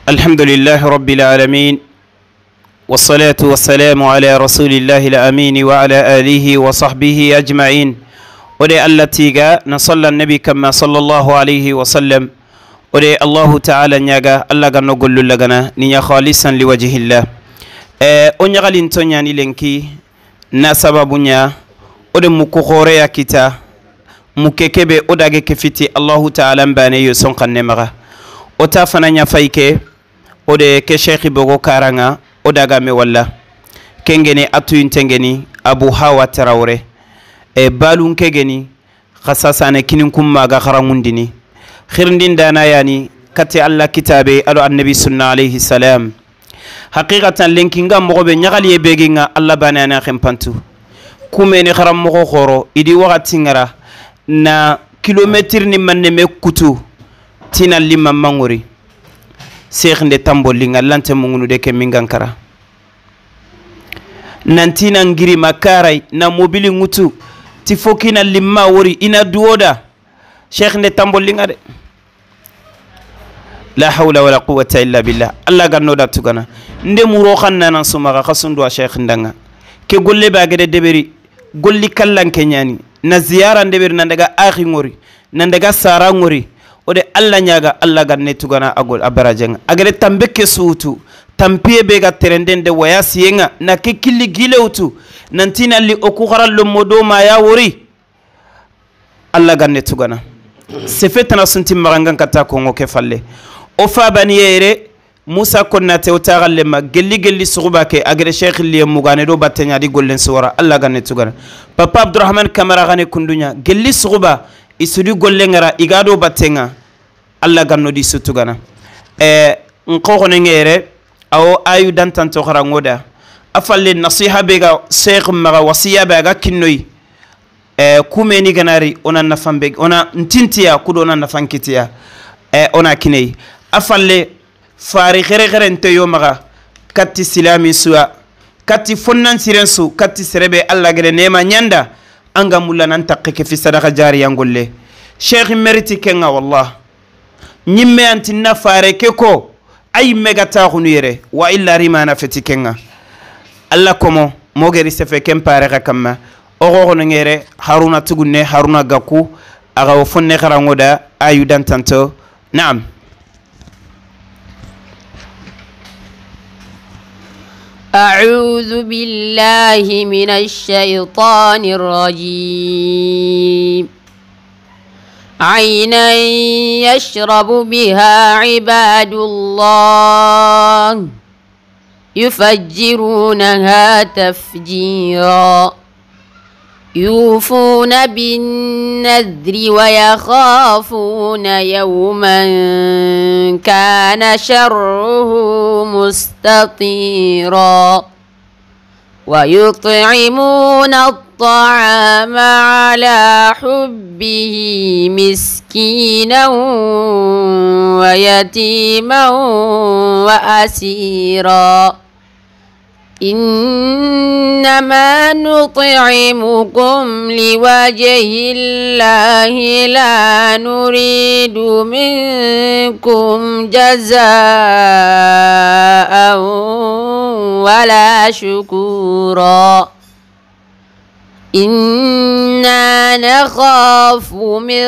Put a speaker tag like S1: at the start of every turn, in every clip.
S1: الحمد لله رب العالمين والصلاة والسلام على رسول الله الأمين وعلى آله وصحبه أجمعين ودي التي نصلى النبي كما صلى الله عليه وسلم ودي الله تعالى نيغا الله نقول لغنا نيا خالصا لوجه الله ونيغال انتونياني لنكي ناسبابنيا ودي مكوخوريا كتا مككبه وداغي كفتي الله تعالى مباني يسون قنمغا وتافنا نفايكي ودي كشيخي بوغو كارانغا وداغامي ولا كنغني اتو ينتنغني ابو هاوا تراوري بالون كغني خصاصانه كينكم ماغا خرامونديني خيرندين دانا يعني كتي الله كتابي ادو النبي صلى الله عليه السلام حقيقه لينكينغا مغوبه نيغالي بيغينغا الله بانانا خمبانتو كوميني خرام مغو خورو ايدي وقتي ngara na kilometre ni manne me kutu tina lima mangori Sheikh nde tamboli ngalante mungunu de ke mingankara nantina ngiri makarai na mobili ngutu tifokina lima wori ina duoda Sheikh nde tamboli ngade la hawla wala quwwata illa billah Allah gannoda tugana nde muro xanna nan sumaga xasundu Sheikh ndanga ke golle bagede deberi golli kallan kenyani na ziyara ndeberi nandaga akhi ngori nandaga sara ngori ode alla nyaga alla ganne tugana agol abarajenga agere tambeke suutu tampiye bega terendende wayasiyenga na ke killi gilewtu nantina li okukhara lo modoma ya wori alla ganne tugana sefetana sunti marangan kata ko ngoke falle o fa baniyere Musa konnate o tagalle ma gelli suubake agere Sheikh li mugane do batenya di gollen suwara alla ganne tugana Papa Abdurrahman Kamara gane kundunya gelli suuba isudi gollengara igado batenga alla ganno di sutugana nko ngere aw ayu dantanto kharangoda afalle nasiha bega Sheikh maga wasiya bega kinnoy kumeni ganari ona nafambe ona ntintiya kudona nafankitiya ona kinay afalle fari khere nte yo maga katti silami suwa katti fonnan sirensu katti serebe alla gere nema nyanda anga mulla nan takke fi sadaqa jariya ngolle Sheikh meriti kenga wallah nyimme antinna fare keko ay mega taxunu yere wa illa rimana feti kenga alla komo mogeri sefe kempare kamma o gono ngere haruna tugunne haruna gaku aga fonne kharangoda ayu dantanto naam
S2: أعوذ بالله من الشيطان الرجيم عينا يشرب بها عباد الله يفجرونها تفجيرا يوفون بالنذر ويخافون يوما كان شره مستطيرا ويطعمون الطعام على حبه مسكينا ويتيما وأسيرا إنما نطعمكم لوجه الله لا نريد منكم جزاء ولا شكورا إنا نخاف من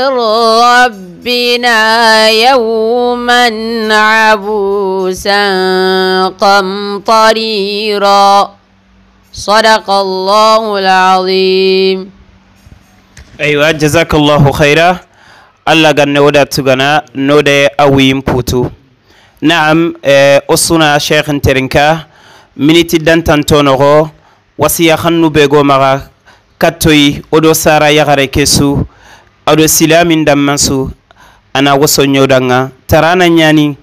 S2: ربنا يوما عبوسا قمطريرا صدق الله العظيم
S1: أيوة جزاك الله خيرا الله غنى ودا تغنى نودي أويم بوتو نعم أصنا شيخ ترنكا منيتي دانتان تونغو وسيا خنو بيغو مغا katoy odo sara yagare kesu odo silamin dammansu ana woso nyodanga tarana nyani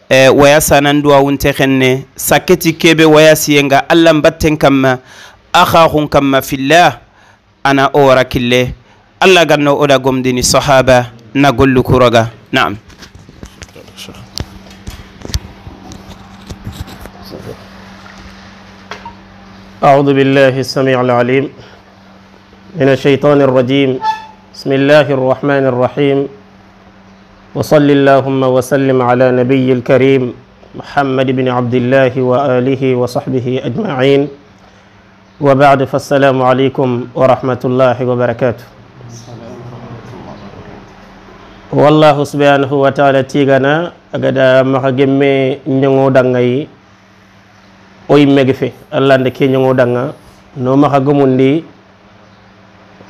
S1: wayasa nan duwa wunte khenne saketi kebe wayasi yenga Allah batten kamma akhahun kamma fillah ana ora kille Allah ganno oda gomdini sahaba na gollu kuroga na'am
S3: أعوذ بالله السميع العليم من الشيطان الرجيم بسم الله الرحمن الرحيم وصل اللهم وسلم على نبي الكريم محمد بن عبد الله وآله وصحبه أجمعين وبعد فالسلام عليكم ورحمة الله وبركاته والله سبحانه وتعالى تيغانا أغدا مخاجمي نيغو دانغاي oy megfe Allah ndeke nyongo danga no maka gumundi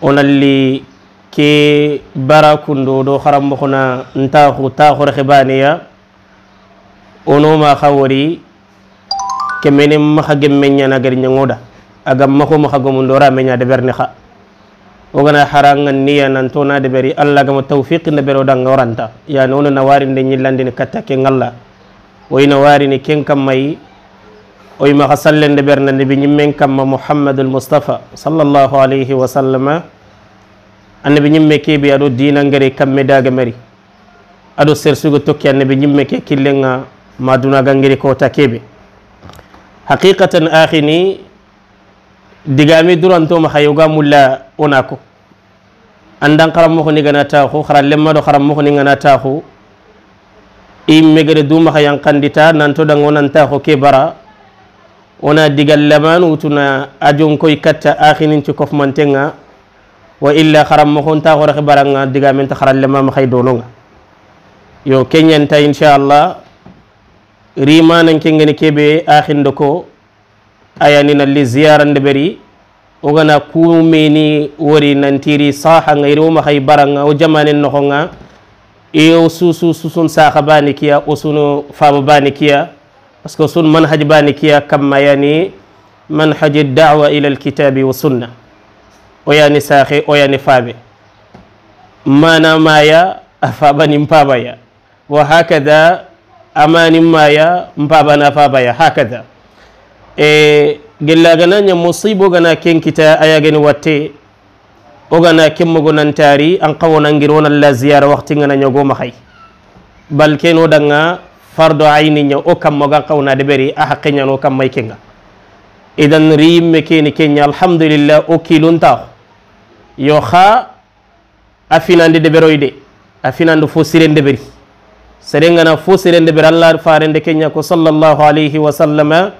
S3: onalli ke barakundo do haram khona ntaxu taxu khibaniya ono ma khawori ke menem maka gemme nyana gar nyongo da aga mako maka gumundo ra menya de berni kha ogana haranga niya nan tona de beri Allah gama tawfiq ne bero danga oranta ya nono na wari de nyillandi ne katake ngalla oyina wari ni ken kam mai oy ma xasallende berne nabi ñimmen kamma muhammadul mustafa sallallahu alayhi wa sallama annabi ñimme keɓe aɗo dina ngari kamme daga mari aɗo sersugo tokki annabi ñimme ke killenga madunaga ngari kota keɓe haqiqatan akhini digami durantoma hayoga mulla ona ko andan xaram moxo ni gana taxu xara lemma ɗo xaram moxo ni gana taxu imme gede duma xa yankandita nanto dango nantaxo ke bara ona digal laman utuna ajon koy katta akhinin ci kof mantenga wa illa kharam mo khonta ko rek baranga diga men ta kharal lamam khay dononga yo kenyan ta inshallah rima nan ke ngene kebe akhin doko ayani na li ziyaran de beri o gana ku meni wori nan tiri saha ngayro ma khay baranga o jamanen no khonga e o susun sa khabani kiya o sunu faba bani kiya parce que sun manhaj bani kiya kamma yani manhaj ad-da'wa ila al-kitabi wa sunna o yani saxe o yani fabe mana maya afabani mpabaya wa hakada amani maya mpabana fabaya hakada gella gana nya musibo gana ken kita aya gani watte o gana kemmo gonantari an qawona ngirona la ziyara waqti ngana nyogo ma khay bal keno danga fardo ayni nya o kam mo ga qawna de beri a haqqenya no kam may kenga idan rimme keni kenya alhamdulillah o kilunta yo kha afinande de beroyde afinande fo sirende beri serengana fo sirende beri Allah farende kenya ko sallallahu alayhi wa sallama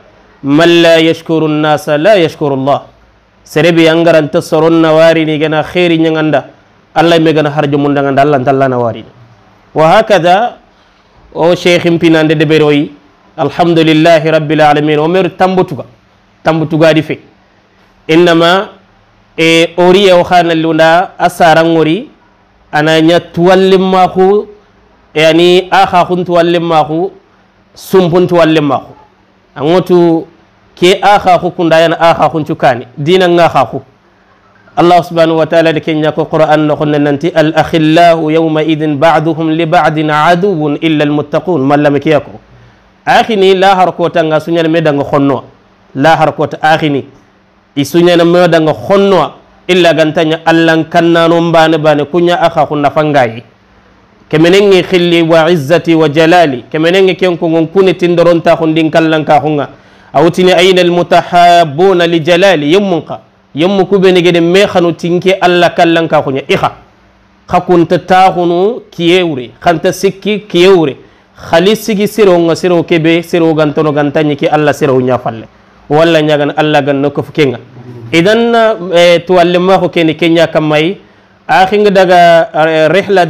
S3: man la yashkuru an-nas la yashkuru Allah serebe yangaran tasoron nawari ni gana khairi nyanganda Allah me gana harjo mun danga Allah talla nawari wa hakada o sheikh impinande de beroyi alhamdulillahi rabbil alamin o mer tambutuga di fe innama ori o khana lunda asarangori ananya tuwallimahu yani akha khun tuwallimahu sumpun tuwallimahu angotu ke akha khukunda yana akha khun cukani dina nga akha Allah subhanahu wa ta'ala de kenya ko Qur'an no khonna nanti al akhillahu yawma idin ba'duhum li ba'din aduwwun illa al muttaqun mallam kiyako akhini la harkota nga sunyal medanga khonno la harkota akhini isunyana medanga khonno illa gantanya allan kannano bane kunya akha khunna fangayi kemenengi khilli wa izzati wa jalali kemenengi kenko ngon kuni tindoron ta khundin kallan ka khunga awtini ayna al mutahabbuna li jalali yumqa yammu kubene gede me khanu tinke alla kallan ka khunya ikha khakunta takhunu kiyewre khanta sikki kiyewre khalisigi siro nga siro kebe siro gantono gantanyi ki alla siro nya falle walla nyagan alla ganno ko fukenga idan tuwallima ko keni kenya kamay akhinga daga rihla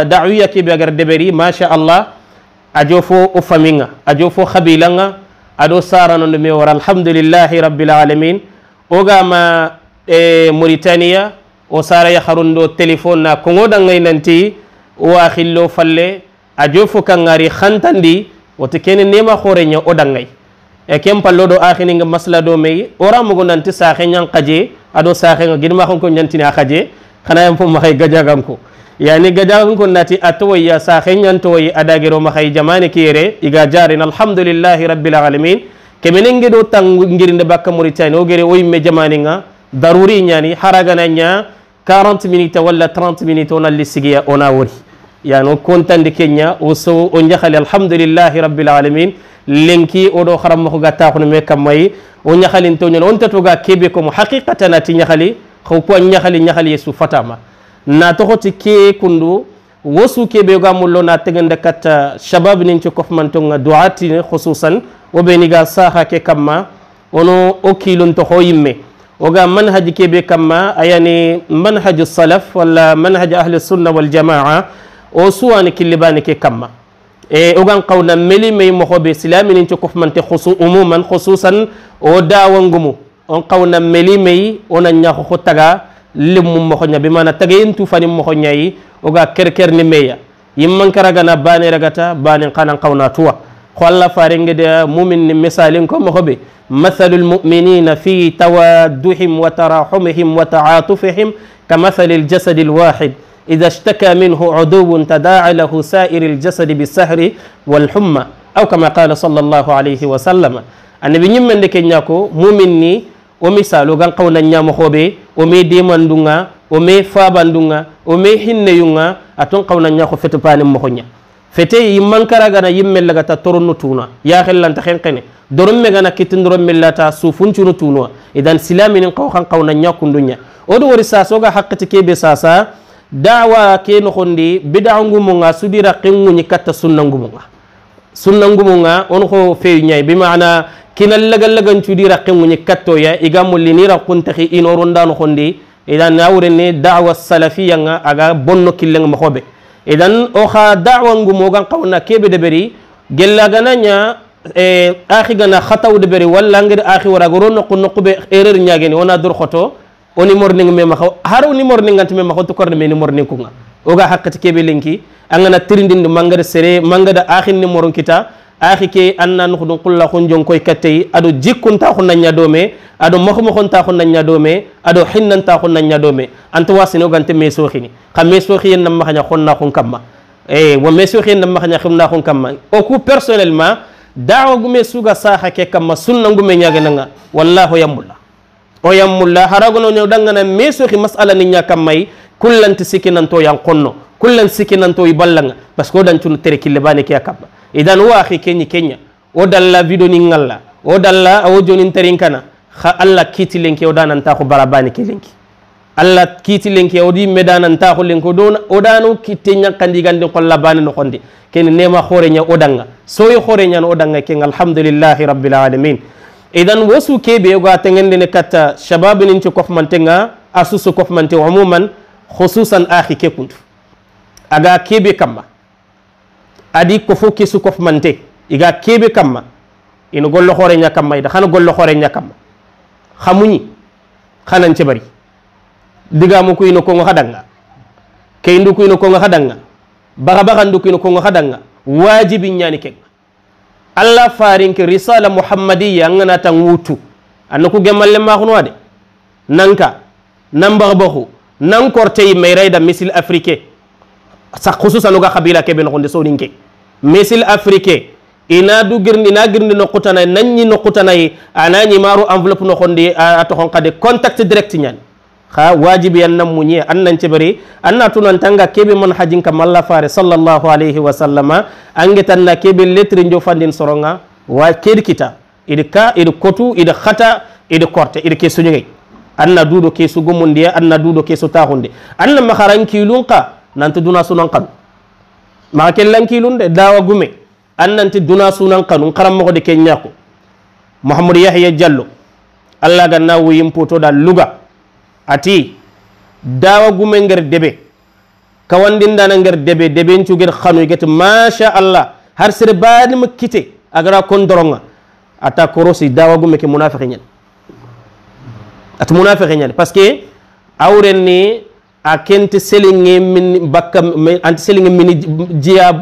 S3: da'wiya ki be agar deberi ma sha Allah ajofo o faminga ajofo khabilanga ado sarano me war alhamdulillahi rabbil alamin ogama Mauritania o sara ya kharundo telephone na kongo dangay nanti wa khillo falle ajofo kangari khantandi wote kene nema khorenya o dangay e kem pallo do akhini nga masla do mey ora mugo nanti saxe nyang qaje ado saxe nga gidma ko nyanti na qaje khana yam fo ma khay gajagam ko yani gajagam ko nati atoy ya saxe nyanto yi adagiro ma khay jamane kire iga jarin alhamdulillahi rabbil alamin kemenenge do tangu ngirinde bakka Mauritania o gere o yimme jamani nga daruri nyani haragana nya 40 minutes wala 30 minutes on alisigiya ona wori yani kontande Kenya o so o nyakhali alhamdulillahi rabbil alamin lenki o do kharam ko gatta ko me kamay o nyakhalin to nyon on tatoga kebe ko mo haqiqatan ati nyakhali ko ko nyakhali yesu fatama na to hoti ke kundu wosu kebe ga mullo na tegende katta shabab nin ci kofmantonga duati ne khususan wo be ni ga saha ke kamma ono o kilon to hoyimme oga manhaj kebe kamma ayani manhaj salaf wala manhaj ahli sunna wal jamaa o suwani kilibani ke kamma ogan qawna meli may mo hobe islami nin ci kofmante umuman khususan o dawangumu on qawna meli may ona nya ko taga limum mo xonya bi mana tagayen tu fani mo xonyayi oga kerker ni meya yimman karagana bane ragata bane qanan qawna tuwa khalla farenge de mu'min ni misalin ko mo hobe mathalul mu'minina fi tawadduhim wa tarahumihim wa ta'atufihim kamathalil jasadil wahid إذا اشتكى منه عضو تداعى له سائر الجسد بالسهر والحمى أو كما قال صلى الله عليه وسلم النبي نيمن ديك نياكو مؤمني ومثالو غان قونا نيامو خوبي ومي ديماندونغا ومي فاباندونغا ومي هينيونغا اتون قونا نياكو فتباني مخونيا فتي يمان كراغانا يمل لغا تورنو تونا يا خلان تخنقني دورم ميغانا كيتن دورم ملاتا سوفونچونو تونا اذا سلامي نين قونا نياكو دنيا ودو ورسا سوغا حقتي كيبي ساسا dawa ke no khondi bid'a ngumunga sudira qingunyi katta sunna ngumunga on ko fe nyay bi maana kinal lagal lagan sudira qingunyi katto ya igamul linira kuntahi inoronda no khondi idan nawrene da'wa salafiyya nga aga bonno killenga mo khobe idan o kha da'wa ngumo gan qawna kebe de beri gella gananya akhi gana khataw de beri walla ngir akhi wara gorono ko nokube erreur nyaageni ona dur khoto oni morning me makho haru ni morning ngant me makho to korne me ni morning ko nga oga hakkati kebe lenki angana tirindinde mangada sere mangada akhin ni moron kita akhi ke anna no khudun qulla khunjon koy kattay ado jikkunta khunna nyadome ado makho khonta khunna nyadome ado hinnanta khunna nyadome anta wasino gante me sokhini xam me sokhiyen nam makhanya khonna khon kamma wa me sokhiyen nam makhanya khumna khon kamma o ku personnellement da'wa gume suga saha ke kamma sunna ngume nyaga nga wallahu yamulla o yammulla haragono nyaw dangana meso khi mas'ala ni nyaka may kullan tisikinanto yang konno kullan sikinanto iballanga parce que dan tunu tere kille bane ke akaba idan wa akhi kenya o dalla video ni ngalla o dalla o jonin terin kana kha alla kiti lenki o danan ta ko barabani ke lenki alla kiti lenki o di medanan ta ko lenko don o danu kitenya kandi gande ko labane no khondi ken nema khore nya odanga soy khore nya no odanga ken alhamdulillahi rabbil alamin idan wasu kebe ga tengende ne katta shabab nin ci kofmantenga asusu kofmante umuman khususan akhi kekuntu aga kebe kamma adi ko fokki su kofmante iga kebe kamma ino gollo khore nya kamma ida xana gollo khore nya kamma xamuñi xanan ci bari diga mu ko ino ko nga xadanga kay ndu ko ino ko nga xadanga baga ndu ko ino ko nga xadanga wajibi ñani ken Allah farin ki risala muhammadiyya ngana tan wutu annaku gemalle ma khunu wade nanka namba bahu nan korte may rayda misil afrique sa khususan ga khabila ke ben khonde sodinke misil afrique ina du girni na girni no qutana nanni no qutana anani maru enveloppe no khonde ato khon kade contact direct nyan kha wajibi an namunye annan cibari anna tunan tanga kebe man hajin kam Allah fare sallallahu alaihi wa sallama angetan na kebe lettre njo fandin soronga wa kedi kita idika id kotu id khata id korte id kesu ngi anna dudo kesu gomunde anna dudo kesu tahunde anna makharan kilunqa nanti duna sunan kan ma kellan kilunde dawa gume annanti duna sunan kanu qaram mo de kenyako Muhammad Yahya Jallo Allah ganna wuyim poto da luga ati dawa gume nger debe kawandin dana nger debe ncu ger khanu get masha Allah har sir bani makite agara kon doronga ata korosi dawa gume ke munafiqin at munafiqin parce que awren ni akente selinge min bakka anti selinge min jiya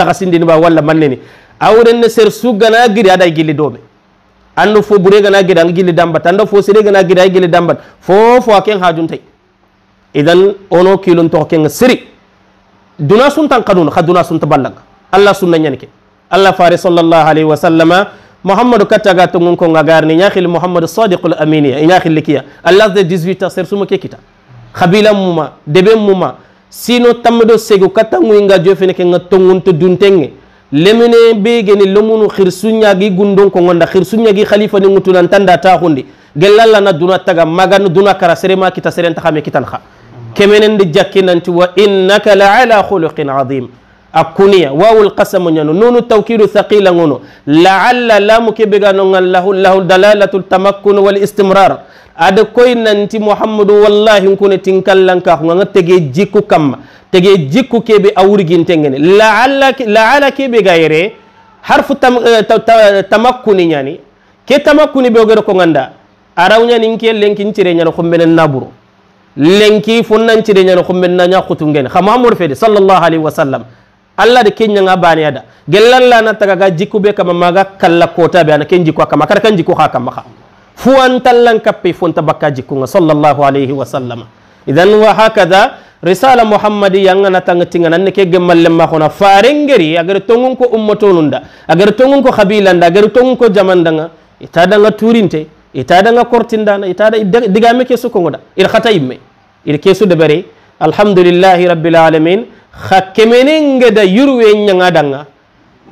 S3: nakasindi ba wala maneni awren ne ser sugana giri ada gili dobe ando fo burega na gida ngili dambat ando fo sirega na gida gili dambat fo aken hajuntay idan ono kilon to ken siri duna sun tan qanun khaduna sun taballag Allah sunna nyanike Allah fare sallallahu alaihi wasallama Muhammad kataga to ngun ko ngagarni nyakhil Muhammad sadiqul aminiya nyakhil likiya Allah de 18 ser suma ke kita khabila muma debe muma sino tamdo segu katangu nga jofene ke ngatongun to duntenge lemene begeni lomunu khirsunya gi gundon ko ngonda khirsunya gi khalifa ni ngutunan tanda ta hundi gelalla na duna taga magan duna kara serema kita serenta khame kitan kha kemenen de jakki nanti wa innaka la ala khuluqin azim akuniya wawul qasamu nyano nunu tawkidu thaqila ngono la'alla lamu kebega no ngallahu lahu dalalatul tamakkun wal istimrar ada koy nanti muhammadu wallahi kune tinkallanka nga tege jikku kamma tege jikku kebe awurgin tengene la'alla kebe gayre harfu tamakkuni nyani ke tamakkuni be ogero ko nganda arawnya ninke lenkin cire nyano khombenen naburo lenki funnan cire nyano khomben nanya khutungen khamamur fede sallallahu alaihi wasallam Allah de kenya ngabani ada gelalla na taga jikku be kama maga kala kota be ana kenji ko kama kar kanji ko ha kama kha fuan tallan kappe fonta bakka jikku nga sallallahu alaihi wasallam idan wa hakada risala muhammadi yang na tanga tinga nan ke gemal lemma khona farengeri agar tongun ko ummatonunda agar tongun ko khabilanda agar tongun ko jamandanga itada nga turinte itada nga kortindana itada digame ke suko ngoda il khata imme il kesu de bare alhamdulillahi rabbil alamin khakemenenge da yurwe nyanga danga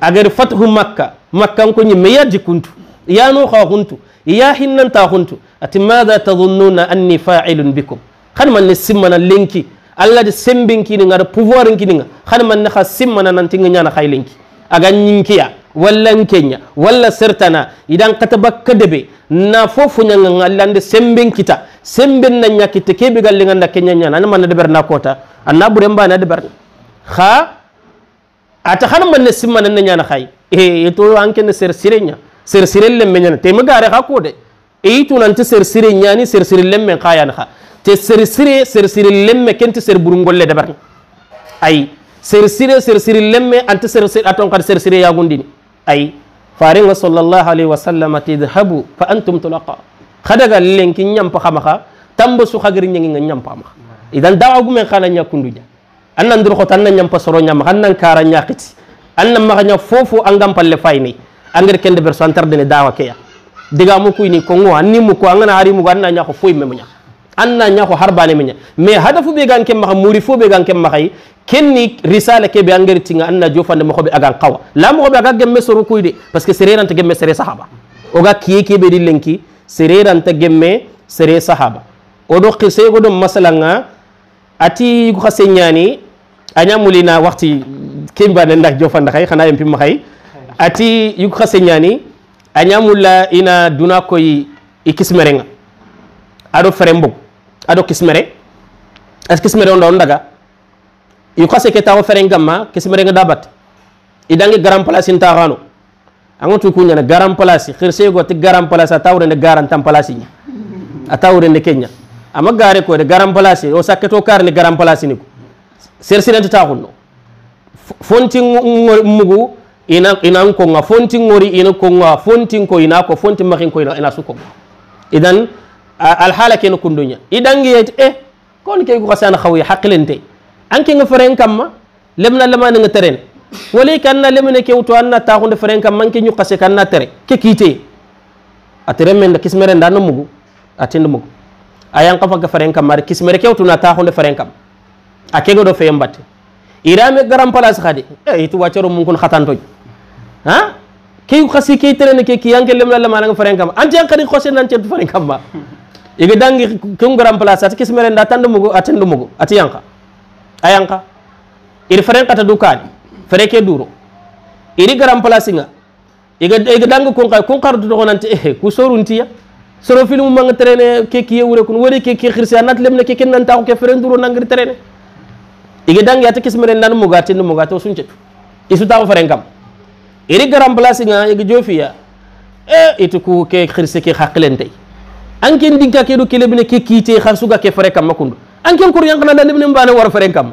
S3: agar fathu makka ko nyimme yaji kuntu yanu khuntu ya hinnan ta khuntu ati madha tadhunnuna anni fa'ilun bikum khan man simmana lenki alla de sembinki ni ngara pouvoir nki ni khan man na simmana nan tinga nyana khaylenki aga nyinkiya walla nkenya walla sertana idan katabakka debe na fofu nyanga allande sembinkita semben na nyakite kebe galle nganda kenya nyana man na deber na kota anna buremba na deber kha ata khan man simmana na nyana khay to anke ne ser sirelle menyana te magare kha ko de tu nan te ser sire nyani ser sirelle men khaya na kha te ser sirelle me kente ser burungolle deber ay ser sirelle me ante ser aton kar ser sire ya gundini ay faringa sallallahu alaihi wasallam tidhabu fa antum tulaqa khadaga lenki nyampa khamaha tambo su khagir nyangi nyampa ma idan dawa gumen khana nyakunduja annan dur khot annan nyampa soro nyam hannan kara nyakiti annan ma nya fofu angam palle fayni angir kende ber santar de dawa keya diga mu kuini ko ngo anni mu ko angana ari mu ganna nya ko foy memunya anna nya ko harbane menya me hadafu be ganke ma muri fo be ganke ma khay kenni risala ke be angir tinga anna jofande mo khobe agan qawa la mo khobe aga gemme soro kuyde parce que sereran te gemme sere sahaba o ga kiye ke be di lenki sereran te gemme sere sahaba o do qisse go do masalanga ati ko khasenyani anya mulina waxti kimba ne ndax jofande khay xana yem pim khay ati yu khasenyani anya mulla ina duna koy ikismerenga ado ferembog ado kismere as kismere on ndaga yu khase ke taw ferengama kismerenga dabat idangi garam place inta gano angotu kunya na garam place khirse go te garam place tawre ne garan tam place ni atawre ne kenya ama gare ko de garam place o saketo kar ne garam place ni ko sersinante ta khunno fonti mugu ina ko nga fonti ngori ina ko nga fonti ko ina ko fonti makin ko ina suko idan al hala ken kundunya idan ngi kon ke ko xasana xawi haqilente anke nga feren kamma lemna lama nga teren wali kanna lemne ke wuto anna ta hunde feren kam manke ñu xasse kanna tere ke kite atere men kismere ndan mugu atend mugu ayan qafa ga feren kam mar kismere ke wuto na ta hunde feren kam akego do fe mbatti irame garam place khadi itu wacoro mun kun khatanto ha ke khasi ke tere ne ke ki yanke lemna lama nga feren kam anti an khadi khosse nan ci feren kam ba iga dangi kum garam place at kismere nda tand mugu atend mugu ati yanka ayanka ir feren kata dukani fereke duro iri garam place nga iga dang ko kar do gonante ku soruntiya soro film ma nga trene ke ki yewre kun wori ke khirsi anat lemne ke ken nan ta ko ke feren duro nangir trene iga dang ya ta kismere nan mu gati no to sunce isu ta ko feren kam iri garam place nga iga jofiya itu ku ke khirsi ke haklente anken dinka ke do kelebne ke kite kharsuga ke fere kam makundu anken kur yang kana lemne mbane war feren kam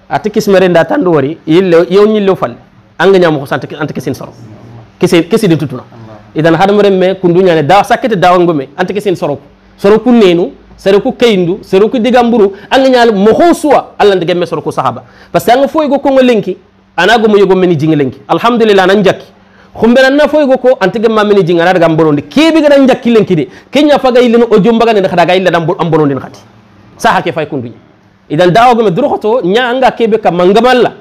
S3: ati kismere nda tando wari yille yow ñillo fal anga ñam ko sante ante kesin soro kesi de tutuna idan hadam remme kundu ñane da sakete dawa ngome ante kesin soro ku nenu sero ku kayindu sero ku digamburu anga ñal mo khosuwa alla de gemme soro ku sahaba parce que anga foy go ko ngolenki anago mo yogo meni jingelenki alhamdulillah nan jakki khumbena na foy go ko ante gemma meni jingana daga mbolondi kebi ga nan jakki lenki de kenya faga yille o jombaga ne daga yille dam ambolondi khati saha ke fay kundu idan dawo gome durokhoto nya anga kebe ka mangamalla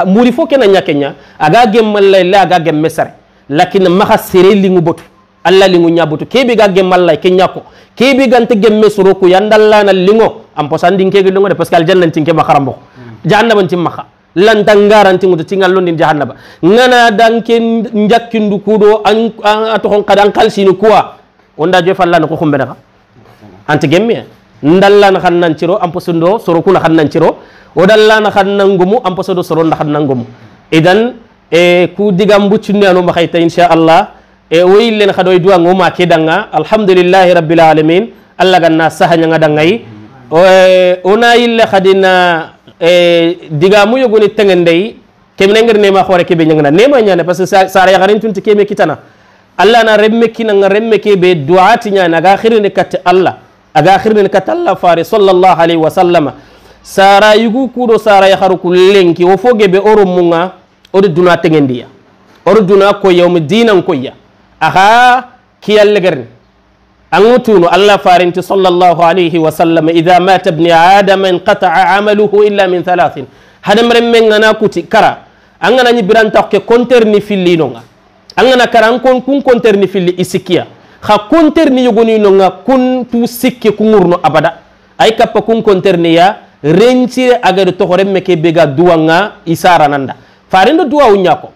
S3: muri fo kena nya kenya aga gemmal la aga gemme sare lakin maha sere lingu botu alla lingu nyabutu kebe ga gemalla kenyako kebe gante gemme soroku yandalla na lingo am posandin kege lingo de parce que aljanna tinke makarambo jahannam tin maka lan tangaranti ngutu tingal londin jahannaba ngana danke njakkindu kudo an atohon kadan kalsini kuwa onda je falla no ko xumbena anti gemme ndalla na xannan ciro am posundo soroku na xannan ciro o dalla na xannan ngumu am posundo soro na xannan ngumu idan ku digam buccunni anu maxayta insha Allah woyillen xadoy duwa ngoma kedanga alhamdulillahi rabbil alamin alla ganna sahanya ngadangay ona yille xadina digamu yogoni tengendey kemne ngir nema xore kebe nyangna nema nyane parce que sara ya garin tunti keme kitana alla na remme kinanga remme kebe duati nyana ga khirne kat alla aga khirne kat alla fari sallallahu alaihi wasallam sara yugu kudo sara ya kharu kullenki o fogebe oro munga odo duna tengendiya odo duna ko yawm dinan koya aha kiyalle garni أنوتون الله فارنت صلى الله عليه وسلم إذا مات ابن آدم انقطع عمله إلا من ثلاث هذا مرمين أنا كتي كرا أنا نبران تأكل كونترني في اللي نونا أنا كران كون كونترني في اللي إسكيا خا كونترني يقولي نونا كون تسكي كونورنو أبدا أي كابا كون كونترني يا رنتي أجر تخرم مكي بيجا دوانغا إسارة نندا فارندو دوا ونياكو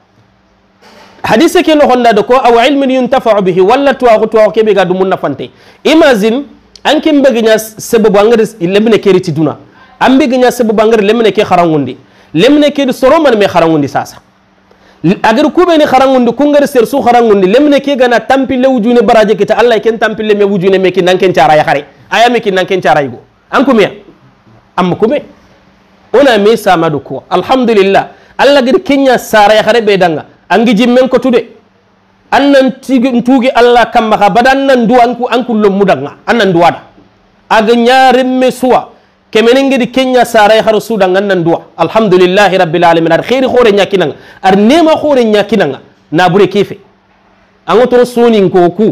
S3: حديث كيلو هوندا دكو او علم ينتفع به ولا تواغ كيبي غادو من نفانتي imagine anki mbegnya sababu angare lemne keriti duna ambegnya sababu angare lemne ke kharangundi lemne ke soro man me kharangundi sasa agar kube ni kharangundi kungare ser su kharangundi lemne ke gana tampile wujune baraje kita Allah ken tampile me wujune me ki nanken cara ya khare aya me ki nanken cara yigo anku me am kume ona me samadu ko alhamdulillah Allah gir kenya sara ya khare be danga angi jimmen ko tude annan tugi Allah kamma ka badan nan duwanku anku lomudanga annan duwada aga nyaare mesuwa kemenen ngedi kenya sara ya kharu sudan annan duwa alhamdulillah rabbil alamin ar khairi khore nyakinanga ar nema khore nyakinanga na bure kife angoto sonin ko ku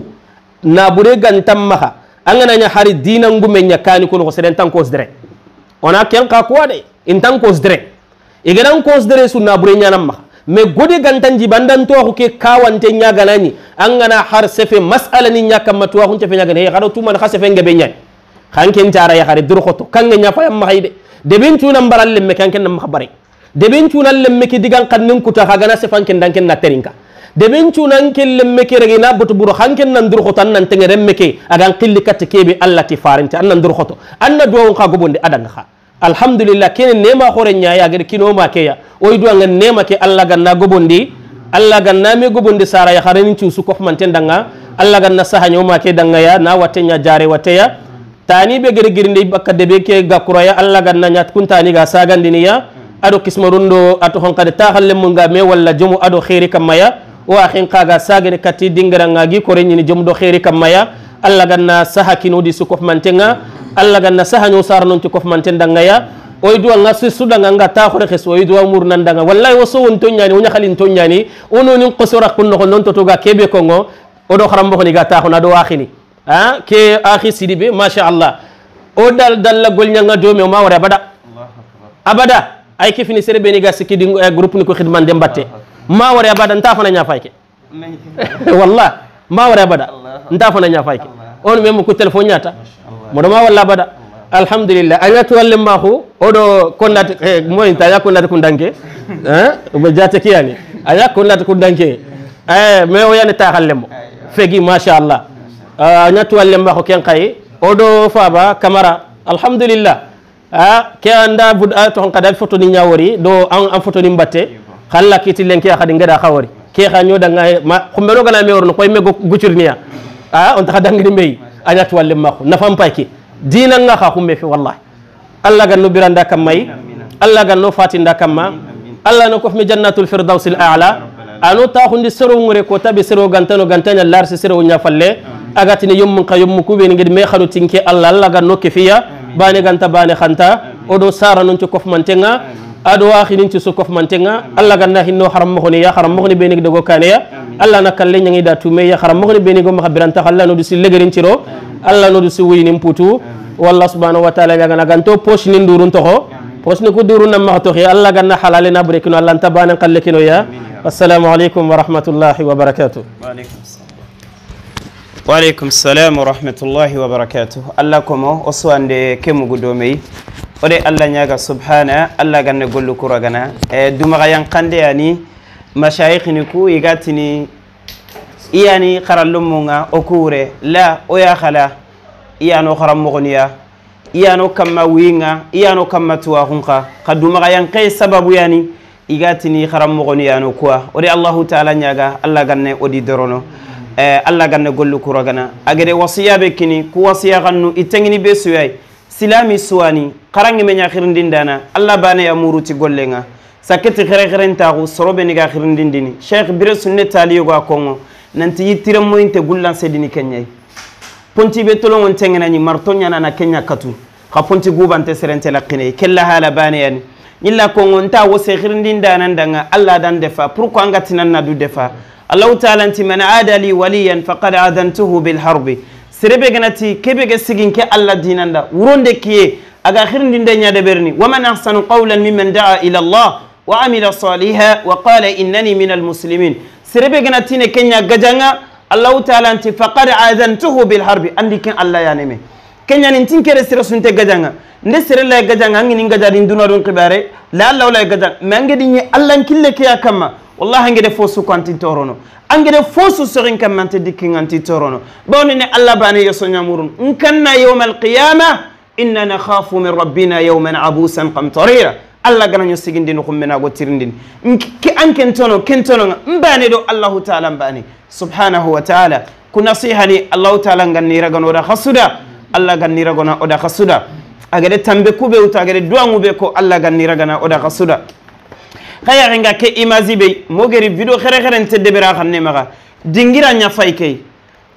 S3: na bure gantam maha angana nya hari dinan ngume nyakani ko no seden tan kos dire ona ken ka ko de in tan kos dire igaran kos dire su na bure nyanam maha me godi gantanji bandan to ko ke kawante nyaga nani angana har sefe mas'ala ni nyaka matwa hunce fe nyaga ne xaro tuman xasefe ngebe nyaay xanken tiara ya xare dur xoto kan nya fayam maxayde de ben tuna mbaral lemme kanken nam xabare de ben tuna lemme ki digan xannin kuta xagana sefanken danken na terinka de ben tuna nkel lemme ki regina botu buru xanken nan dur xoto nan tengere meke agan qilli kat kebe allati farinte an nan dur xoto anna do on xa gobonde adanga xa alhamdulillah kene nema khore nyaaya gade kino ma keya oy do nga nema ke Allah ganna gobondi Allah ganna me gobondi sara ya kharani ci su ko xamante danga Allah ganna sahanyo ma ke danga ya na watenya jare wateya tani be gere girinde bakka de be ke gakura ya Allah ganna nyat kuntani ga sagandini ya ado kismarundo ato hon kade taxalle mun ga me walla jomu ado khairi kamaya wa akhin kaga sagane kati dingira ngagi ko renyini jomu do khairi kamaya Allah ganna sahakino di su ko xamante nga Allah ganna sahanyo sar non ci ko xamante danga ya oy duwa nga suda nga ta khore khis oy duwa mur nan danga wallahi waso won to nyani wonya khalin to nyani ono ni qosora kun no non to ga kebe ko ngo odo kharam bokoni ga ta khona do waxini ha ke akhi sidibe ma sha Allah o dal la gol nyanga do me ma wara bada abada ay ke fini sere beni ga sikki di groupe ni ko khidman dem batte ma wara bada nta fana nya fayke wallahi ma wara bada nta fana nya fayke on memo ko telephone nyata mo do ma walla bada alhamdulillah ayatu wallim maxu odo konnat moy ta ya konnat kun danke ba jate kiyani aya konnat kun danke me o yani ta xallemo fegi masha Allah ayatu wallim maxu ken xay odo faba camara alhamdulillah ke anda bud to on kadal photo ni nyawori do an photo ni mbatte khalla kiti lenki khadi ngada khawori ke khanyo danga ma xumbelo gana me worno koy me gucurniya on ta dangi mbey ayatu wallim maxu nafam payki dina nga xa xumbe fi wallahi Allah ganno biranda kamay Allah ganno fatinda kamma Allah no ko fi jannatul firdausil a'la anu ta xundi sero ngure ko tabi sero gantano gantanya larsi sero nya falle agatini yum ka yum ku be ngid me xalu tinke Allah ganno ke fiya bane ganta bane khanta odo sara non ci kof mantenga ado waxinin ci su kof mantenga Allah ganna hinno haram mo ya haram mo be ngi dogo kane ya Allah nakalle ngi da tume ya haram mo be ngi go ma biranta Allah no du si legerin ciro Allah no du si wuyini mputu wallah subhanahu wa ta'ala yaga naganto posh ni ndurun toho posh ni ko durun na ma to Allah ganna halale na brekino Allah tabana qalle kino ya assalamu alaikum wa rahmatullahi wa barakatuh wa alaikum assalam
S1: وعليكم السلام ورحمة الله وبركاته الله كمو أصوان دي كمو قدومي ودي الله نياغا سبحانه الله غن نقول لكو رغنا دوما غيان قندي يعني مشايخ نكو يغاتني يعني قرالمونا أكوري لا ويا خلا يعني خرم مغنيا يعني كما وينغا يعني كما تواهنغا قدوما غيان قي سبب يعني يغاتني خرم مغنيا نكوا ودي الله تعالى نياغا الله غن ودي درونو Allah ganna gollu kuragana agere wasiya be kini ku wasiya gannu itengini be suyay silami suwani qarangi menya khirindindana Allah bane amuruti gollenga saketi khere sorobe ni ga khirindindini Sheikh Bire sunne taliyo ga kongo nanti yitire moyinte gullan sedini kenyay ponti be tolon tengena ni martonya na kenya katu ka ponti gubante serente laqine kella hala bane yani illa kongo nta wose khirindindana ndanga Allah dan defa pourquoi ngatinan na du defa الله تعالى انت من عاد لي وليا فقد عذنته بالحرب سربه غنتي كبه سيغين كي الله دينندا ورونde kiye aga khirndin denya de berni waman ahsanu qawlan mimman daa ila Allah wa amila salihan wa qala innani minal muslimin sirbe ganati ne kenya gajanga Allah ta'ala anti faqad azantuhu bil harbi andi ken Allah ya neme kenya nin tinkere sira sunte gajanga nde sira la gajanga ngini ngajadin dunadun qibare la Allah la gajanga mangedi ni Allah kille ke yakama wallahi ngede fosu kwanti torono angede fosu sorin kamante dikinganti torono bawni ne Allah bani yosonya murun nkanna yawmal qiyamah inna nakhafu min rabbina yawman abusan qamtarira Allah gana nyosigindi no kummena go tirindin ki anken tono kentono mbane do Allah ta'ala mbani subhanahu wa ta'ala kunasihani Allah ta'ala ganni ragano da khasuda Allah ganni ragona oda khasuda agede tambe kube uta agede duangu be ko Allah ganni ragana oda khasuda kaya renga ke imazi be mogeri video khere khere nte debera khanne maga dingira nya fayke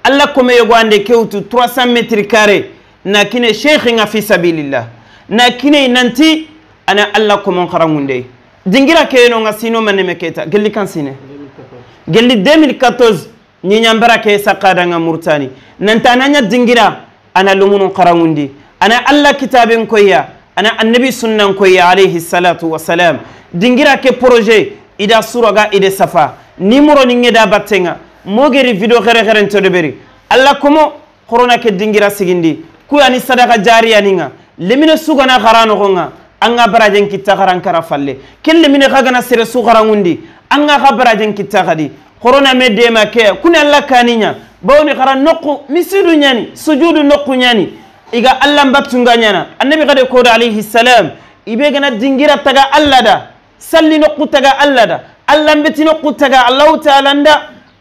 S1: Allah kome yogo ande kewtu 300 mètres carrés na kine sheikh nga fi sabilillah na kine nanti ana Allah kome kharamunde dingira ke no nga sino manne meketa gelli kan sine gelli 2014 ni nyambara ke sakada nga murtani nanta nanya dingira ana lumun kharamundi ana Allah kitaben koya ana annabi sunnan koya alayhi salatu wassalam dingira ke projet ida suraga ide safa nimero ni ngeda battenga mogeri video khere khere to deberi alla komo corona ke dingira sigindi ku ani sadaka jariya ninga lemine sugana kharano gonga anga barajen kitta kharan kara falle kelle mine khagana sere su kharangundi anga khabarajen kitta khadi corona me dema ke kuna alla kaninya bawni kharan nokku misidu nyani sujudu nokku nyani iga alla mbatunga nyana annabi gade ko alayhi salam ibe gana dingira taga alla da salli nokku taga Allah da Allah mbeti nokku taga Allah ta'ala nda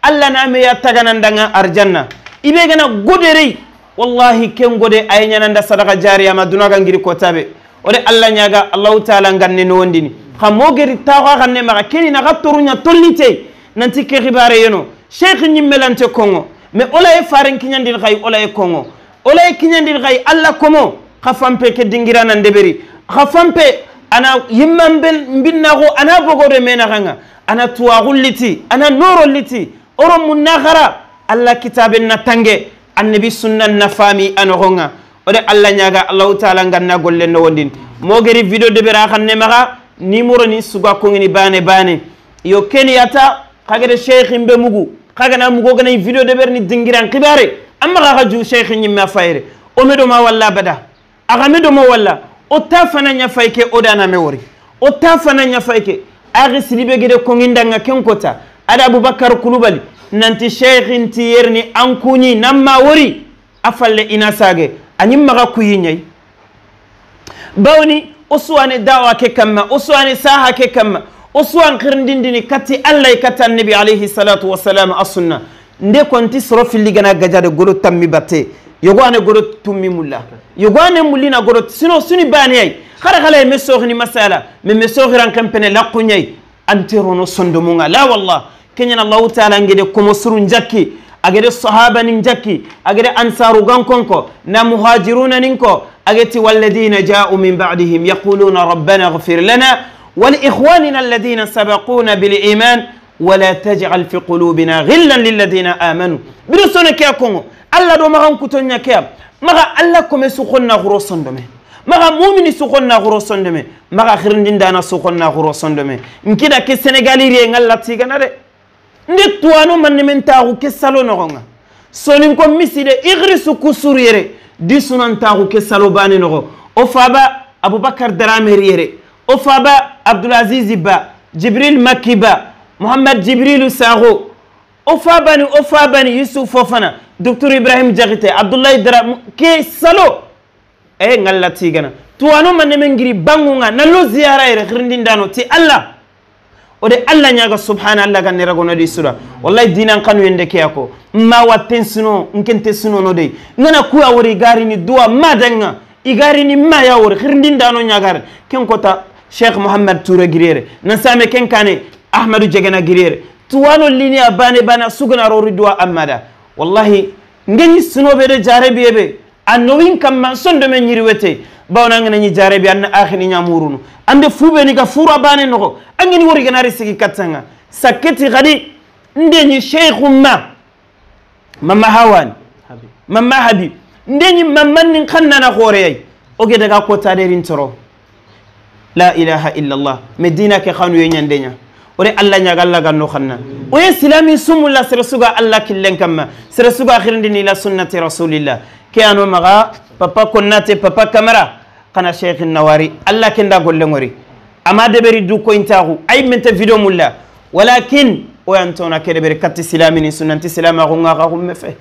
S1: Allah na me ya taga nandanga arjanna ibe gana godere wallahi ken gode aynya nanda sadaka jariya maduna ga ngiri ko tabe ode Allah nyaga Allah ta'ala nganne no wondini khamogeri tawa ganne ma keni na gattorunya tollite nanti ke khibare yeno sheikh nyimmelante kongo me ola e faren kinyandil khay ola e kongo ola e kinyandil khay Allah komo khafampe ke dingira nan deberi khafampe ana yimman binnago ana bogore mena ganga ana tuwagulliti ana noroliti oro munakhara Allah kitaben na tange annabi sunnan na fami anogonga ode Allah nyaga Allah ta'ala nganna golle no wondin mogeri video de bera xanne maga numéro ni suga ko ngini bane yo keniyata kagere sheikh imbe mugu kagana mugo gana video de berni dingiran khibare amma ga ju sheikh nyimma fayre o medo ma walla bada aga medo mo walla o tafana nya fayke odana mewori o tafana nya fayke agi silibe gede ko ngindanga kenkota ada Abubakar Kulubali nanti sheikh inti yerni ankuni namma wori afalle ina sage anyim maga kuyinyai bawni uswane dawa ke kamma uswane saha ke kamma uswan khirndindini kati Allah kata nabi alayhi salatu wassalam as-sunna nde konti sorofi ligana gajade golo tammi batte yogane golo tummi mulla yogane mulina golo sino suni bani ay khara me sokhni masala me sokhiran kampene laqunyay antirono sondomunga la wallah kenya Allah ta'ala ngede komo surun jakki agede sahaba nin jakki agede ansaru gankonko na muhajiruna ninko ageti walladina ja'u min ba'dihim yaquluna rabbana ighfir lana ولإخواننا الذين سبقونا بالإيمان ولا تجعل في قلوبنا غلا للذين آمنوا برسونا كيا كونغو الله دو مغان كتونيا كيا مغا الله كومي سخونا غروسون دومي مغا مؤمني سخونا غروسون دومي مغا خرندين دانا سخونا غروسون دومي نكيدا كي سنغالي ري نغالا تيغانا دي ندي توانو من نمنتاغو كي سالو نغونغا sonin ko miside igrisu kusuriere di sunan tagu ke salobani no o faba abubakar darameri yere o faba abdulaziz ba jibril makiba muhammad jibril sago o fabani yusuf fofana docteur ibrahim jagite abdullah dara ke salo ngalla tigana tuwano manne mengiri bangunga nallo ziyara yere khirindindano ti allah ode allah nyaga subhana allah ganne ragono di sura wallahi dinan kanu yende kiyako ma watten suno nkente suno no de ngana ku awori gari ni duwa madanga igari ni ma ya wori khirindindano nyagar ken kota sheikh muhammad toure girere nasame ken kane ahmadu jegena girere tuwano lini abane bana sugana rori duwa amada wallahi ngeni suno be de jare biebe annowin kam sondo men nyiri wete bawna ngana ni jare bi an akhini nyamurunu ande fube ni ka fura bane no angeni wori ganari sigi katanga saketi gadi ndeni sheikh mama hawan mama habib ndeni mamman nin kannana khore oge daga ko taderin toro la ilaha illa allah medina ke khanu yenyandenya ore allah nyaga allah ganno khanna o islami sumulla sirsuga allah killen kamma sirsuga akhirindini la sunnati rasulillah ke anu maga papa konnate papa kamera kana sheikh nawari allah kenda golle ngori ama deberi du ko intahu ay mente video mulla walakin o antona ke deberi kat islamini sunnati islama ko ngaga ko mefe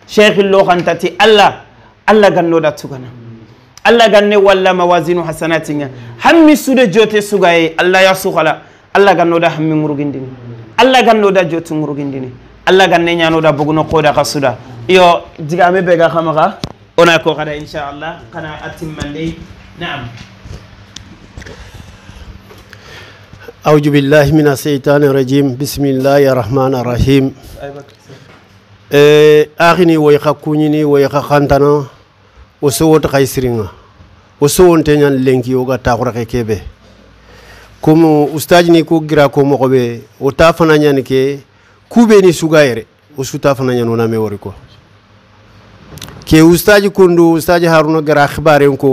S1: sheikh lo khantati allah ganno da tugana allah ganne walla mawazinu hasanatinga hammi sude jote sugaye allah ya sukhala allah ganno da hammi ngurugindini allah ganno da jotu ngurugindini allah ganne nyano da buguno koda kasuda yo digame be ga khamaga ona ko kada inshallah kana atimmande na'am
S4: أعوذ بالله من الشيطان الرجيم بسم الله الرحمن الرحيم أغني ويخكوني ويخخانتنا وسوت خيسرنا وسوون تنيان لينكي وغا تاخرك كيبه كم أستاذني كو غرا كو مخبه وتافنا نيانكي كوبيني سوغايره وسوتافنا نيانونا ميوريكو كي أستاذ كوندو أستاذ هارون غرا خبارنكو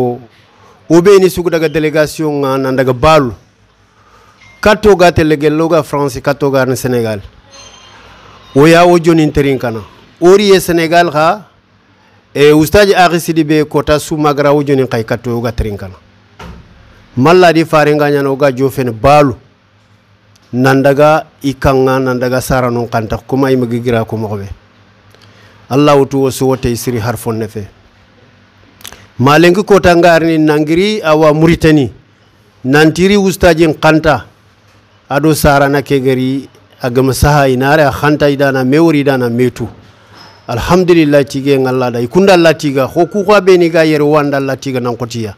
S4: وبيني سوغ دغا دélégation ناندغا بالو kato ga telegel loga France kato ga Sénégal oya o joni terinkana ori e Sénégal ha e ustaji agisidi be kota su magra o joni kay kato ga terinkana malla di fare nganya no ga jofen balu nandaga ikanga nandaga sarano kanta kuma imagigira ko mobe Allah wutu o so wote siri harfon nefe malengi kota ngarni nangiri awa Mauritanie nantiri ustaji kanta ado sarana kegari agama saha inare khanta idana mewri idana metu alhamdulillah tige ngalla da ikunda Allah tiga ko ku ko be ni ga yer wanda Allah tiga nan kotiya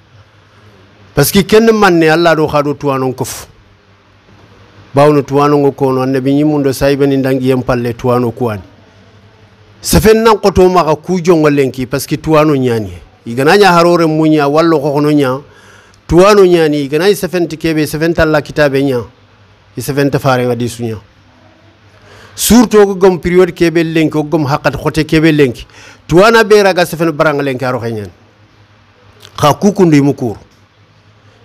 S4: parce que ken manne Allah do khado tuwanon kof bawno tuwanon ko no annabi nyimundo saybani ndangi yem palle tuwano kuani sefen nan koto maka ku jongolenki parce que tuwano nyani igana nya harore munya wallo ko no nya tuwano nyani igana sefen tikebe sefen talla kitabe nya seven tafare ngadi sunya surtout ko gom period kebe lenki ko gom hakat khote kebe lenki tuwana be raga seven barang lenki aro xenyan kha kukundu mukur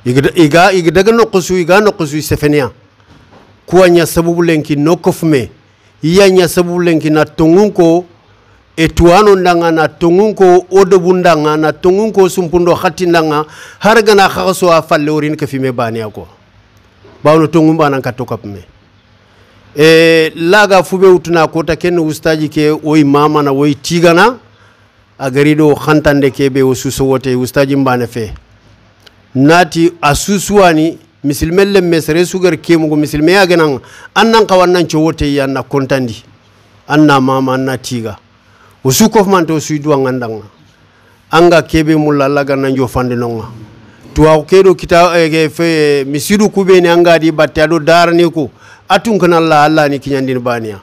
S4: iga daga noqsu iga noqsu sefenia kuanya sababu lenki nokofme yanya sababu lenki na tongunko e tuwano ndanga na tongunko odobundanga na tongunko sumpundo khatindanga hargana khaso afalle orin ka fime bani ako bawno tongumba nan katoka pme laga fube utuna kota ken ustaji ke oy mama na oy tigana agarido khantande kebe osuso wote ustaji mbane fe nati asusuani misilmelle mesere sugar kemugo misilme yaganan annan kawannan ci wote yanna kontandi anna mama anna tiga osukof manto suidu ngandanga anga kebe mulla laga nan jo fande nonga tuwa kedo kita fe misidu kubeni angadi battado darani ko atun kana Allah ni kinyandin baniya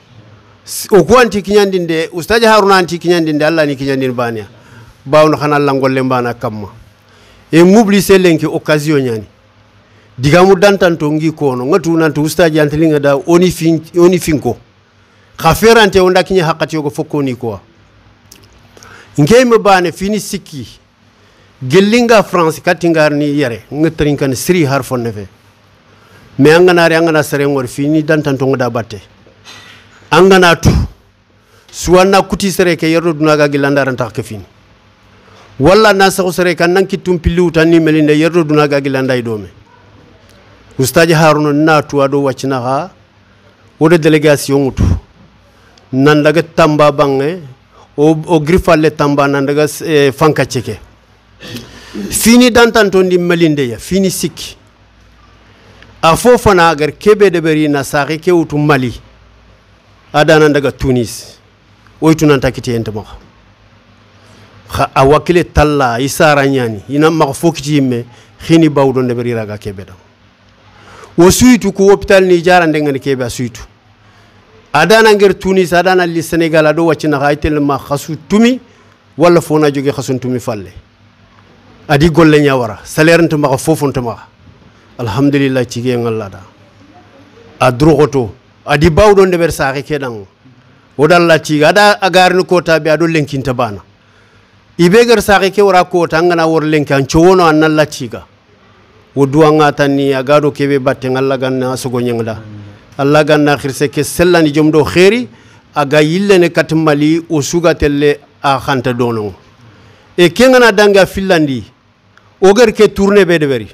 S4: o ko anti kinyandin de ustaji haruna anti kinyandin de Allah ni kinyandin baniya bawno kana Allah golle mbana kamma e mobiliser lenki occasion nyani digamu dantanto ngi kono ngatu nanto ustaji antelinga da oni finko khaferante onda kinya hakati yogo fokoni ko ngeyme bane fini sikki gelinga France katingar ni yare ngatrin kan sri harfon nefe me angana sere ngor fini dantanto ngoda batte angana tu suwanna kuti sere ke yerdo dunaga gilandaran tak kefini walla na sa sere kan nan kitum pillu tan ni melinde yerdo dunaga gilanday dome ustaji haruna na tuwa do wacina ha wode delegation mutu nan daga tamba bange o grifalle tamba nan daga fanka cheke fini dantan to ndi melinde ya fini sikki a fofana agar kebe de beri na saxe ke wutu Mali adana daga Tunis oytu nan takiti ente ma a wakile talla isara nyani ina ma fokiti yimme khini bawdo de beri raga kebe da wo suitu ko hospital ni jarande ngani kebe suitu adana nger Tunis adana li Senegal ado wacina haytel ma khasu tumi wala fona joge khasun tumi falle adi golle nyawara salaire nto ma fofonto ma alhamdulillah cige ngallada a drogoto adi bawdo de ber saxe kedan wodalla ciga ada agarni kota be ado lenkinta bana ibegar saxe ke wara kota ngana wor lenkan cowono annalla ciga woduwa ngatani agado kebe batte ngalla ganna sogo nyengda alla ganna khirse ke sellani jomdo khairi aga yillene katmali o suga telle a khanta dono e kengana danga fillandi ogar ke tourner be de beri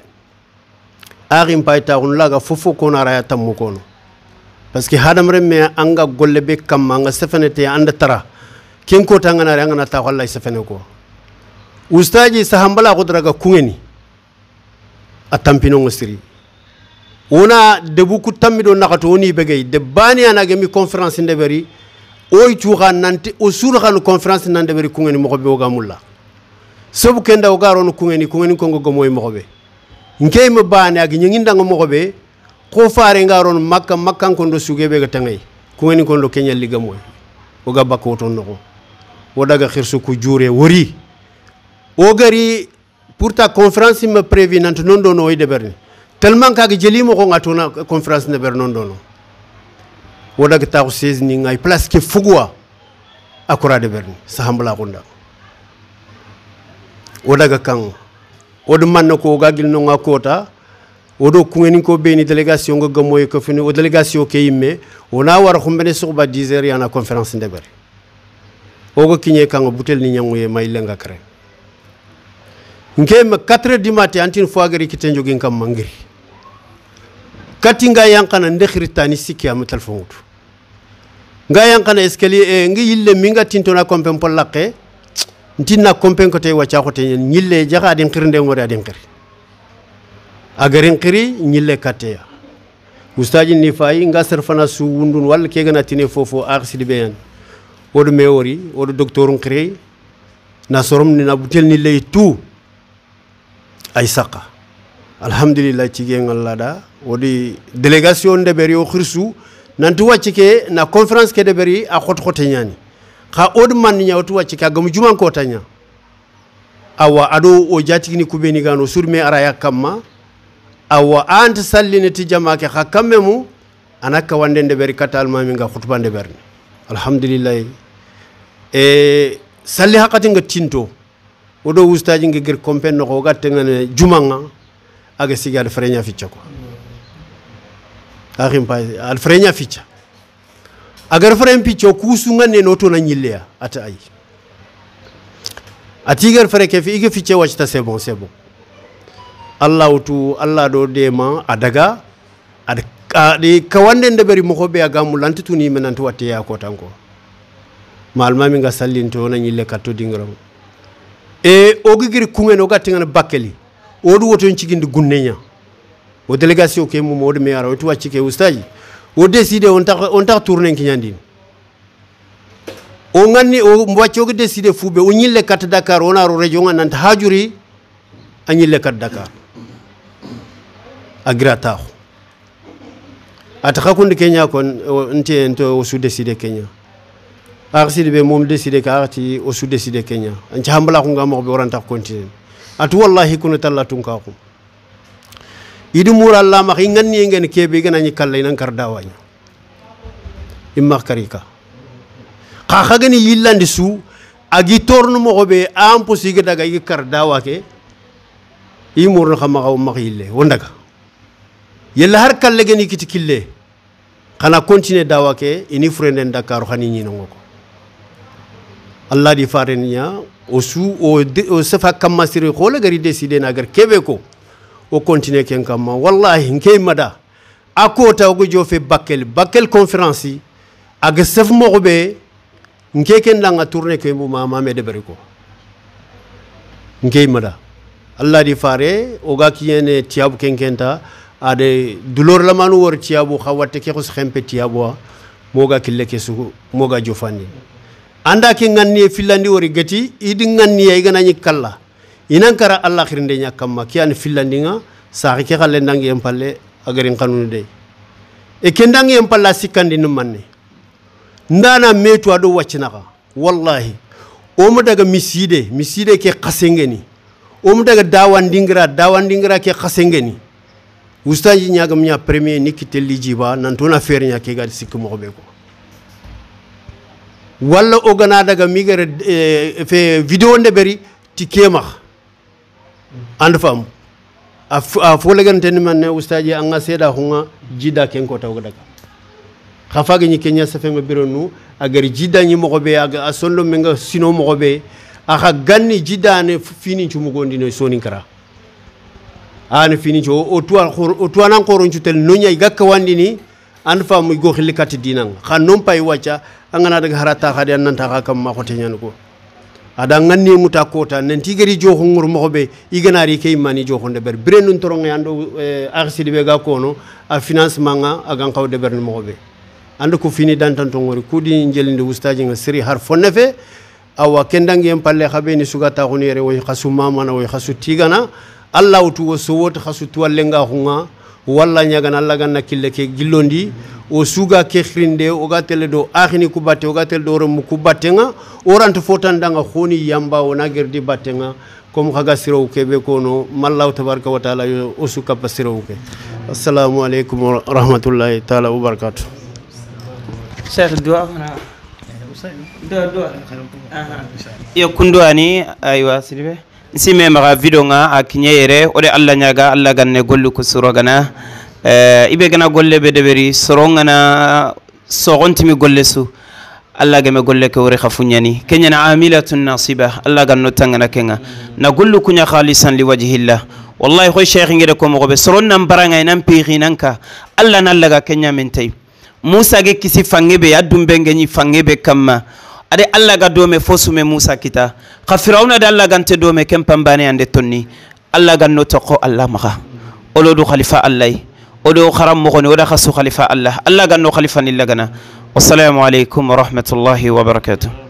S4: arim payta on laga fofo kono raya tammu kono parce que hadam remme anga golle be kam anga sefenete anda tara ken ko tangana ngana ta wallahi sefene ko ustaji sahambala ko draga kungeni atampino ngosiri ona debu ku tammido nakato woni begay de bani anage mi conférence ndeberi oy tuuxa nanti o surxanu conférence nan ndeberi kungeni mo be oga mulla sobu kenda o garono kungeni ko ngo moy mo be nkey ma bani agi nyinda ngo mo be ko faare ngaron makka ko ndo sugebe ga tangay kungeni ko ndo kenya liga moy oga bakko ton noko wodaga khirsu ku jure wori o gari pour ta conférence me prévu nant non do no de berni tellement ka jeli mo ko ngatona conférence ne ber non do no wodaga ta ko 16 ni ngay place ke fugwa akora de berni sahambla ko nda wodaga kan wodo man ko gagil no ngakota wodo kungeni ko beni délégation ngo gamoy ko fini o délégation ke yimme wona war xumbene suba 10 heures yana conférence de ber ogo kinye kan butel ni nyangu ye may lenga kare ngem 4 heures du matin antine fois gari kite njogin kam mangiri kati nga yankana ndekhritani sikki am telephone nga yankana escalier ngi yille minga tintona kompen pollaqe ntinna kompen ko tay wacha ko tay ñille jaxa den xirnde ngori adin xir agarin xiri ñille kateya ustaji ni fay nga serfana su wundun wal ke gana tine fofo arsidi ben wodo meori wodo docteur xiri na sorom ni na butel ni lay tout ay saqa alhamdulillah ci gengal lada wodi délégation de beri o khirsu nanti wacike na conférence ke de beri a khot khote nyani kha od man nyawtu wacike gam juman ko tanya awa ado o jati ni kubeni gano surme araya kamma awa ant sallinati jamaake kha kamemu anaka wande de beri katal mami nga khutba de berni alhamdulillah e salli hakati nga tinto wodo ustaji nga gir kompen no ko gatte ngane jumanga aga siga al frenya ficca ko akhim pay al frenya ficca agar frem picco kusu ngane no to na nyilleya ata ay atigar fere ke fi ige ficce wacta c'est bon allah wutu allah do dema adaga ad di kawande ndeberi mo ko be aga mulanti tuni menanti watte ya ko tanko mal mami nga sallinto na nyille katto dingram e ogigiri kungen o gatti ngana bakkeli o du woton cigindi gunnenya o délégation ke mo mod me ara o tuwa cike ustaji o décider on ta tourner kinyandi o ngani o mbacci o décider fube o nyille kat Dakar on aro région ngana hajuri a nyille kat Dakar agrata ataka kundi Kenya kon ento o su décider Kenya arsidi be mom décider ka arti o su décider Kenya an ci hambala ko ngam be waranta continue atu wallahi kunu tallatun ka ko idu muralla ma ngani ngene kebe gana ni kallay nan kar dawanya imma karika ka khagani yillandi su agi tornu mo be am posige daga yi kar dawake imur khama xaw ma yille wondaga yella har kalle gani kiti kille kana continue dawake ini frenden Dakar khani ni ngoko Allah di farenia o su o sefa kamma siri khola gari décider na gar kebe ko o continue ken kamma wallahi nkey mada akota go jofe bakkel conférence aga sef mo be nke ken langa tourner ke mu mama me de beriko nkey mada Allah di fare o ga kiyene tiabu ken kenta ade douleur la manu wor tiabu khawate ke ko xempe tiabu moga kille ke su moga jofani anda ke nganni filandi wori gati idi nganni ay gana ni kala inankara Allah khirinde nyakamma kiyan filandi nga saaki ke xale ndangi en palle agarin kanunu de e kendangi en palla sikandi num manne ndana metu ado waccinaka wallahi o mu daga miside ke khasengeni o mu daga dawandingira ke khasengeni ustaji nyagam nya premier ni kitelli jiba nan tona fer nya ke gadi sikko mo be ko walla o gana daga migere fe video nde beri ti kema and fam a folegante ni man ustaji anga seda hunga jida ken ko taw daga khafage ni kenya safe ma bironu agar jida ni mo be aga asollo menga sino mo be aka ganni jida ne fini ci mu gondi no soni kara an fini ci o tuwa nan koron ci tel no nyay gakka wandini and fam go khilikati dinan khan non pay wacha angana daga harata khadi an nanta ka kam ma ko tenyan ko ada nganni muta kota nan tigari jo hungur mo be iganari kay mani jo honde ber brenun torongo yando arsidi be ga kono a financement nga agan kaw de ber mo be ando ko fini dantan to ngori kudi njelinde ustaji nga siri har fonnefe awa kendangi en palle khabe ni sugata khonere way khasu mamana way khasu tigana allah wutu so wot khasu tuwalle nga hunga walla nyagana allah ganna kille ke gillondi o suga ke khirinde o gatele do akhini ku batte o gatele do rom ku battenga orante fotandanga khoni yamba wona gerdi battenga comme khaga siro kebe kono mallahu tabaraka wa taala o suka pasiro ke assalamu alaykum wa rahmatullahi taala wa barakatuh
S1: Cheikh dua yo kunduani aywa sidibe sime maga video nga akinyere ode alla nyaga alla ganne gollu ko surogana ibe gana golle be deberi sorongana sogontimi golle su alla game golle ko wori khafunyani kenyana amilatun nasiba alla ganno tangana kenga na gollu kunya khalisan li wajhillah wallahi khoy cheikh ngede ko mo be soronna baranga nan piri nanka alla nallaga kenya mentay Musa ge kisi fangebe adumbe ngeni fangebe kama ade alla ga dome fosume Musa kita kha Firauna da alla gante dome kempambane ande tonni alla ganno toko alla maga olodu khalifa allai odo kharam mo goni oda khasu khalifa allah alla ganno khalifa ni lagana wassalamu alaikum wa rahmatullahi wa barakatuh